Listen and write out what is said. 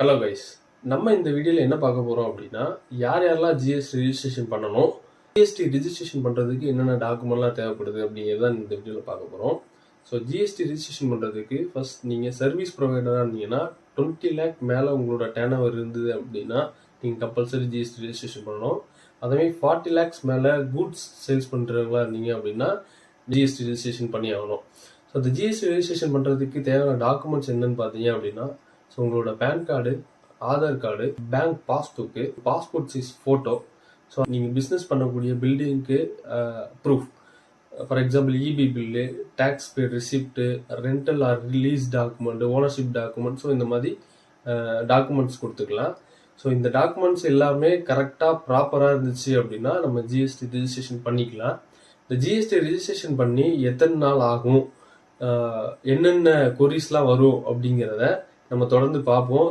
Hello guys, நம்ம இந்த வீடியோவில் என்ன பார்க்க போகிறோம் அப்படின்னா, யாரெல்லாம் ஜிஎஸ்டி ரிஜிஸ்ட்ரேஷன் பண்ணணும், ஜிஎஸ்டி ரிஜிஸ்ட்ரேஷன் பண்ணுறதுக்கு என்னென்ன டாக்குமெண்ட்லாம் தேவைப்படுது அப்படிங்கிறத இந்த வீடியோவில் பார்க்க போகிறோம். ஸோ ஜிஎஸ்டி ரிஜிஸ்ட்ரேஷன் பண்ணுறதுக்கு ஃபர்ஸ்ட் நீங்கள் சர்வீஸ் ப்ரொவைடராக இருந்தீங்கன்னா 20 lakh மேலே உங்களோட டேர்ன் ஓவர் இருந்தது அப்படின்னா நீங்கள் கம்பல்சரி ஜிஎஸ்டி ரிஜிஸ்ட்ரேஷன் பண்ணணும். அதே 40 lakhs மேலே கூட்ஸ் சேல்ஸ் பண்ணுறவங்களா இருந்தீங்க அப்படின்னா ஜிஎஸ்டி ரிஜிஸ்ட்ரேஷன் பண்ணி ஆகணும். ஸோ அந்த ஜிஎஸ்டி ரிஜிஸ்ட்ரேஷன் பண்ணுறதுக்கு தேவையான டாக்குமெண்ட்ஸ் என்னன்னு பார்த்தீங்க அப்படின்னா, ஸோ உங்களோட PAN card, Aadhaar card, bank passbook, passport size photo, so நீங்கள் பிஸ்னஸ் பண்ணக்கூடிய பில்டிங்க்கு proof, for example EB bill, tax pay receipt, rental or release document, ownership document, so இந்த மாதிரி டாக்குமெண்ட்ஸ் கொடுத்துக்கலாம். ஸோ இந்த டாக்குமெண்ட்ஸ் எல்லாமே கரெக்டாக ப்ராப்பராக இருந்துச்சு அப்படின்னா நம்ம ஜிஎஸ்டி ரிஜிஸ்ட்ரேஷன் பண்ணிக்கலாம். இந்த ஜிஎஸ்டி ரிஜிஸ்ட்ரேஷன் பண்ணி எத்தனை நாள் ஆகும், என்னென்ன கொரிஸ்லாம் வரும் அப்படிங்கிறத நம்ம தொடர்ந்து பார்ப்போம்.